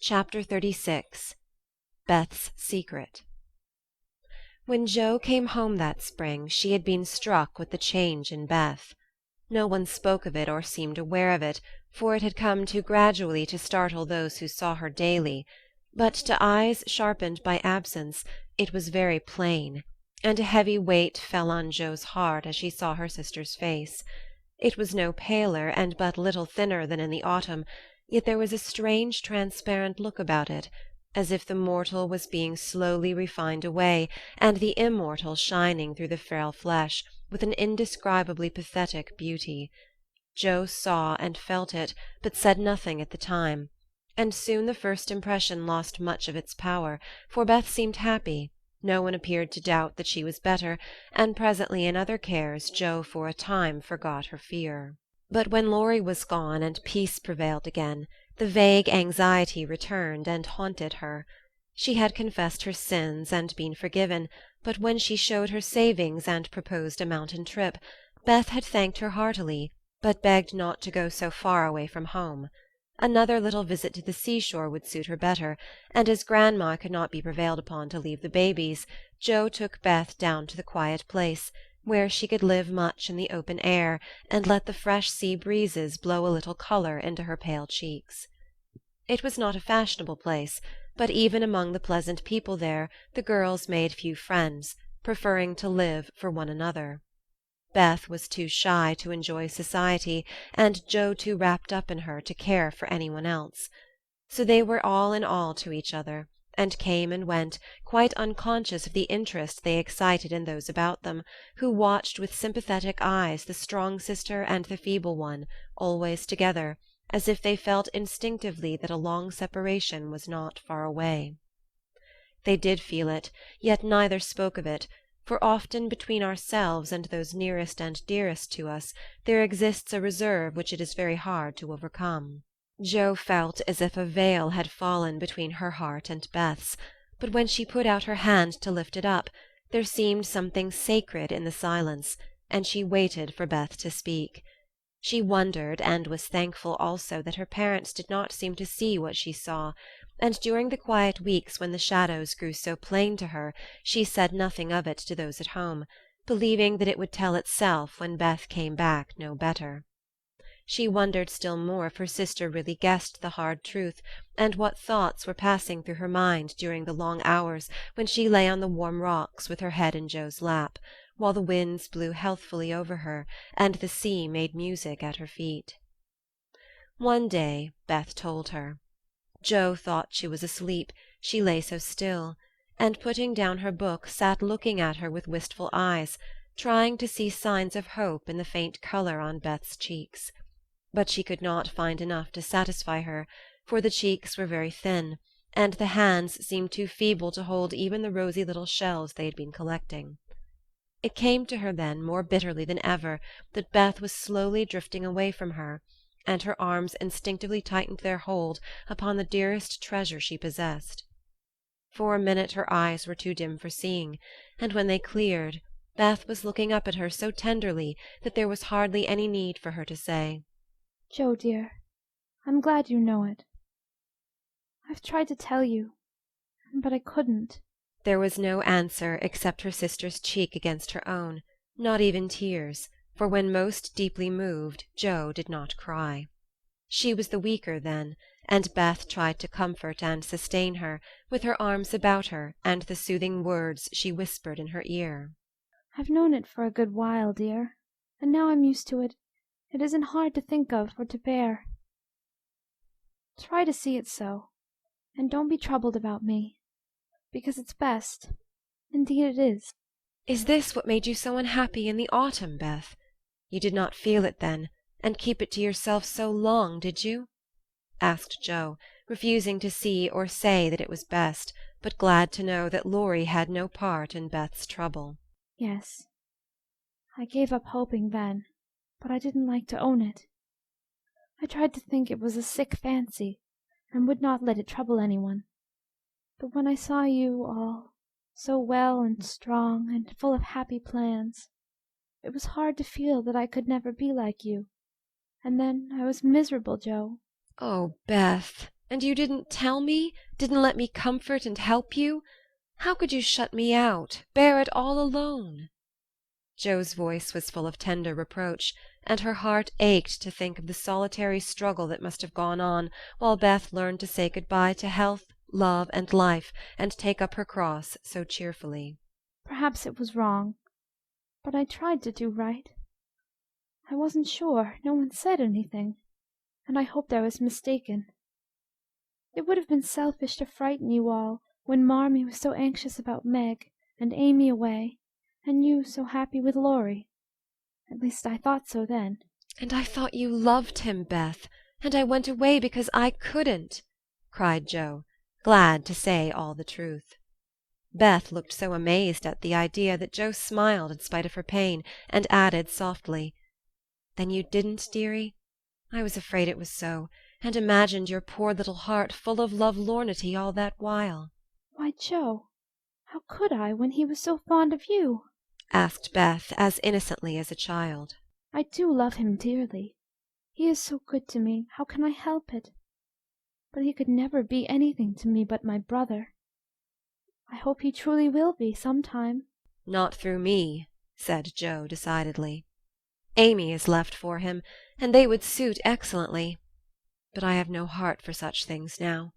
Chapter 36 Beth's Secret When Joe came home that spring she had been struck with the change in Beth. No one spoke of it or seemed aware of it, for it had come too gradually to startle those who saw her daily; but to eyes sharpened by absence it was very plain, and a heavy weight fell on Joe's heart as she saw her sister's face. It was no paler and but little thinner than in the autumn, yet there was a strange transparent look about it, as if the mortal was being slowly refined away, and the immortal shining through the frail flesh with an indescribably pathetic beauty. Joe saw and felt it, but said nothing at the time; and soon the first impression lost much of its power, for Beth seemed happy, no one appeared to doubt that she was better, and presently in other cares Joe for a time forgot her fear. But when Laurie was gone and peace prevailed again, the vague anxiety returned and haunted her. She had confessed her sins and been forgiven, but when she showed her savings and proposed a mountain trip, Beth had thanked her heartily, but begged not to go so far away from home. Another little visit to the seashore would suit her better, and as grandma could not be prevailed upon to leave the babies, Joe took Beth down to the quiet place, where she could live much in the open air, and let the fresh sea breezes blow a little colour into her pale cheeks. It was not a fashionable place, but even among the pleasant people there the girls made few friends, preferring to live for one another. Beth was too shy to enjoy society, and Joe too wrapped up in her to care for any one else. So they were all in all to each other, and came and went, quite unconscious of the interest they excited in those about them, who watched with sympathetic eyes the strong sister and the feeble one, always together, as if they felt instinctively that a long separation was not far away. They did feel it, yet neither spoke of it, for often between ourselves and those nearest and dearest to us there exists a reserve which it is very hard to overcome. Joe felt as if a veil had fallen between her heart and Beth's, but when she put out her hand to lift it up, there seemed something sacred in the silence, and she waited for Beth to speak. She wondered, and was thankful also that her parents did not seem to see what she saw, and during the quiet weeks when the shadows grew so plain to her she said nothing of it to those at home, believing that it would tell itself when Beth came back no better. She wondered still more if her sister really guessed the hard truth, and what thoughts were passing through her mind during the long hours when she lay on the warm rocks with her head in Joe's lap, while the winds blew healthfully over her, and the sea made music at her feet. One day Beth told her. Joe thought she was asleep, she lay so still, and putting down her book sat looking at her with wistful eyes, trying to see signs of hope in the faint colour on Beth's cheeks. But she could not find enough to satisfy her, for the cheeks were very thin, and the hands seemed too feeble to hold even the rosy little shells they had been collecting. It came to her then more bitterly than ever that Beth was slowly drifting away from her, and her arms instinctively tightened their hold upon the dearest treasure she possessed. For a minute her eyes were too dim for seeing, and when they cleared Beth was looking up at her so tenderly that there was hardly any need for her to say, "Joe, dear, I'm glad you know it. I've tried to tell you, but I couldn't." There was no answer except her sister's cheek against her own, not even tears, for when most deeply moved Joe did not cry. She was the weaker then, and Beth tried to comfort and sustain her, with her arms about her and the soothing words she whispered in her ear. "I've known it for a good while, dear, and now I'm used to it. It isn't hard to think of or to bear. Try to see it so, and don't be troubled about me, because it's best. Indeed it is." Is this what made you so unhappy in the autumn, Beth? You did not feel it then, and keep it to yourself so long, did you?" asked Joe, refusing to see or say that it was best, but glad to know that Laurie had no part in Beth's trouble. "Yes. I gave up hoping then, but I didn't like to own it. I tried to think it was a sick fancy, and would not let it trouble anyone. But when I saw you all so well and strong and full of happy plans, it was hard to feel that I could never be like you. And then I was miserable, Joe." "Oh, Beth!" And you didn't tell me, didn't let me comfort and help you? How could you shut me out, bear it all alone?" Joe's voice was full of tender reproach, and her heart ached to think of the solitary struggle that must have gone on while Beth learned to say good-bye to health, love, and life, and take up her cross so cheerfully. Perhaps it was wrong, but I tried to do right. I wasn't sure, no one said anything, and I hoped I was mistaken. It would have been selfish to frighten you all when Marmee was so anxious about Meg, and Amy away, and you so happy with Laurie. At least I thought so then. "And I thought you loved him, Beth, and I went away because I couldn't," cried Joe, glad to say all the truth. Beth looked so amazed at the idea that Joe smiled in spite of her pain, and added softly, "Then you didn't, dearie? I was afraid it was so, and imagined your poor little heart full of lovelornity all that while." Why, Joe, how could I when he was so fond of you? asked Beth as innocently as a child. I do love him dearly. He is so good to me, how can I help it? But he could never be anything to me but my brother. I hope he truly will be some time. "Not through me," said Joe decidedly. "Amy is left for him, and they would suit excellently. But I have no heart for such things now.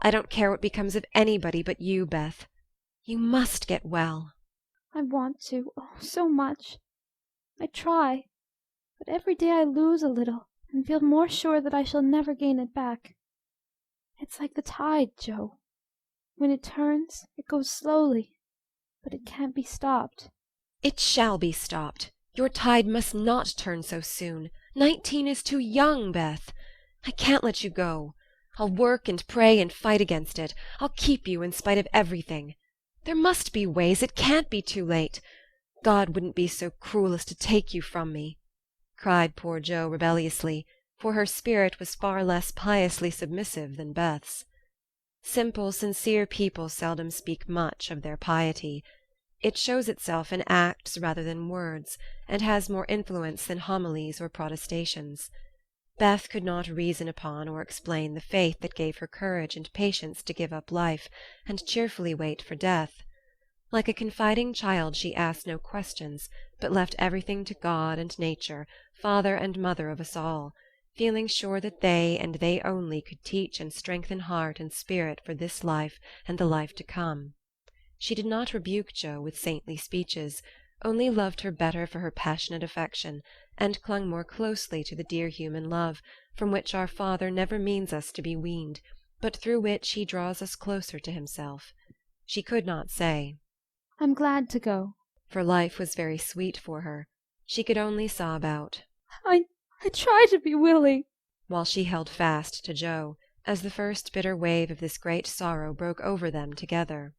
I don't care what becomes of anybody but you, Beth. You must get well." I want to, oh, so much. I try, but every day I lose a little and feel more sure that I shall never gain it back. It's like the tide, Joe. When it turns, it goes slowly, but it can't be stopped. "It shall be stopped. Your tide must not turn so soon. 19 is too young, Beth. I can't let you go. I'll work and pray and fight against it. I'll keep you in spite of everything. There must be ways. It can't be too late. God wouldn't be so cruel as to take you from me," cried poor Joe rebelliously, for her spirit was far less piously submissive than Beth's. Simple, sincere people seldom speak much of their piety. It shows itself in acts rather than words, and has more influence than homilies or protestations. Beth could not reason upon or explain the faith that gave her courage and patience to give up life, and cheerfully wait for death. Like a confiding child she asked no questions, but left everything to God and nature, father and mother of us all, feeling sure that they and they only could teach and strengthen heart and spirit for this life and the life to come. She did not rebuke Joe with saintly speeches, only loved her better for her passionate affection, and clung more closely to the dear human love, from which our Father never means us to be weaned, but through which he draws us closer to himself. She could not say, I'm glad to go. for life was very sweet for her. She could only sob out, I try to be willing, while she held fast to Joe, as the first bitter wave of this great sorrow broke over them together.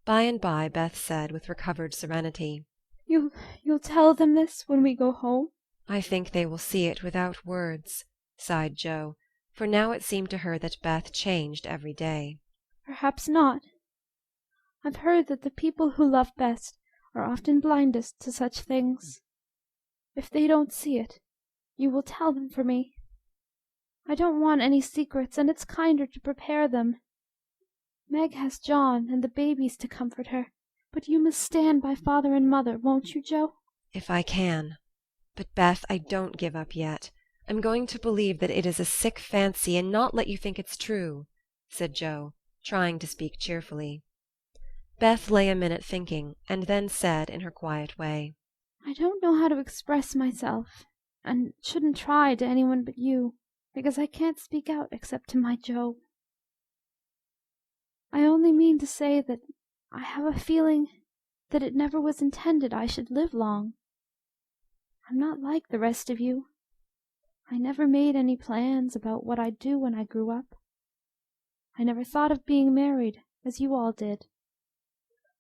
By and by Beth said with recovered serenity, You'll tell them this when we go home? "I think they will see it without words," sighed Joe, for now it seemed to her that Beth changed every day. Perhaps not. I've heard that the people who love best are often blindest to such things. If they don't see it, you will tell them for me. I don't want any secrets, and it's kinder to prepare them. Meg has John and the babies to comfort her, but you must stand by father and mother, won't you, Joe? "If I can. But, Beth, I don't give up yet. I'm going to believe that it is a sick fancy and not let you think it's true," said Joe, trying to speak cheerfully. Beth lay a minute thinking, and then said in her quiet way, I don't know how to express myself, and shouldn't try to anyone but you, because I can't speak out except to my Joe. I only mean to say that I have a feeling that it never was intended I should live long. I'm not like the rest of you. I never made any plans about what I'd do when I grew up. I never thought of being married, as you all did.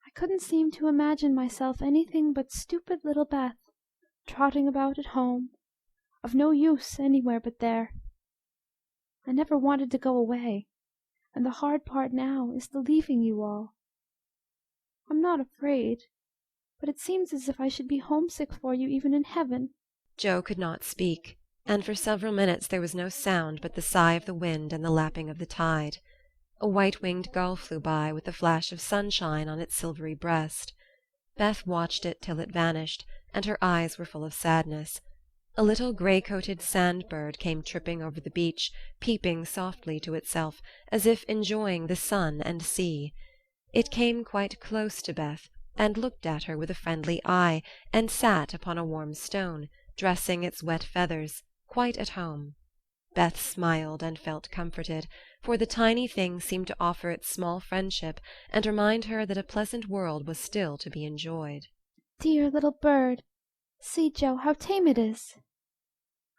I couldn't seem to imagine myself anything but stupid little Beth, trotting about at home, of no use anywhere but there. I never wanted to go away, and the hard part now is the leaving you all. I'm not afraid, but it seems as if I should be homesick for you even in heaven." Joe could not speak. and for several minutes there was no sound but the sigh of the wind and the lapping of the tide. A white-winged gull flew by with a flash of sunshine on its silvery breast. Beth watched it till it vanished, and her eyes were full of sadness. A little gray-coated sand-bird came tripping over the beach, peeping softly to itself, as if enjoying the sun and sea. It came quite close to Beth, and looked at her with a friendly eye, and sat upon a warm stone, dressing its wet feathers, quite at home. Beth smiled and felt comforted, for the tiny thing seemed to offer its small friendship and remind her that a pleasant world was still to be enjoyed. Dear little bird! See, Joe, how tame it is!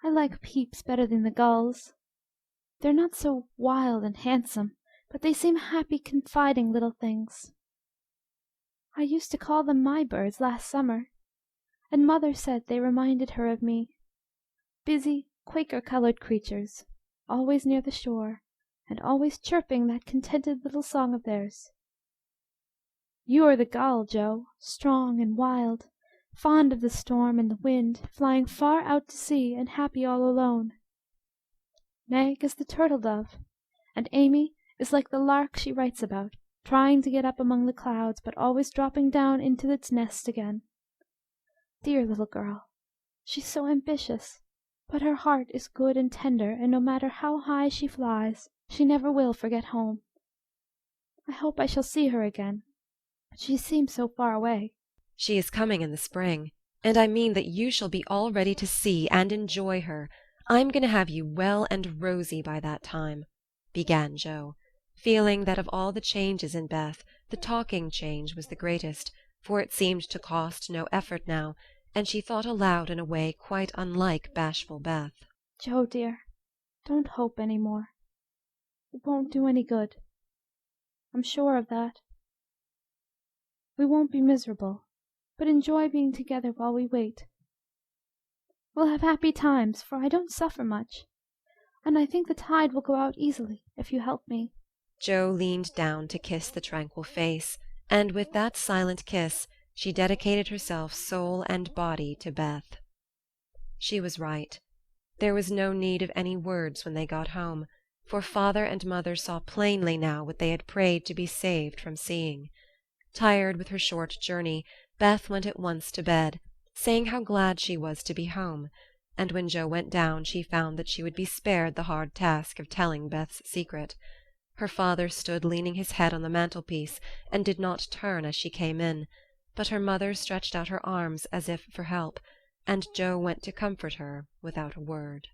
I like Peeps better than the gulls. They're not so wild and handsome, but they seem happy, confiding little things. I used to call them my birds last summer, and mother said they reminded her of me. Busy, Quaker-colored creatures, always near the shore, and always chirping that contented little song of theirs. You are the gull, Joe, strong and wild, fond of the storm and the wind, flying far out to sea and happy all alone. Meg is the turtle-dove, and Amy is like the lark she writes about, trying to get up among the clouds, but always dropping down into its nest again. Dear little girl! She's so ambitious, but her heart is good and tender, and no matter how high she flies, she never will forget home. I hope I shall see her again, but she seems so far away. She is coming in the spring, and I mean that you shall be all ready to see and enjoy her. I'm going to have you well and rosy by that time," began Joe, feeling that of all the changes in Beth the talking change was the greatest, for it seemed to cost no effort now, and she thought aloud in a way quite unlike bashful Beth. Joe, dear, don't hope any more. It won't do any good. I'm sure of that. We won't be miserable, but enjoy being together while we wait. We'll have happy times, for I don't suffer much, and I think the tide will go out easily if you help me." Joe leaned down to kiss the tranquil face, and with that silent kiss she dedicated herself soul and body to Beth. She was right. There was no need of any words when they got home, for father and mother saw plainly now what they had prayed to be saved from seeing. Tired with her short journey, Beth went at once to bed, saying how glad she was to be home, and when Joe went down she found that she would be spared the hard task of telling Beth's secret. Her father stood leaning his head on the mantelpiece and did not turn as she came in, but her mother stretched out her arms as if for help, and Joe went to comfort her without a word.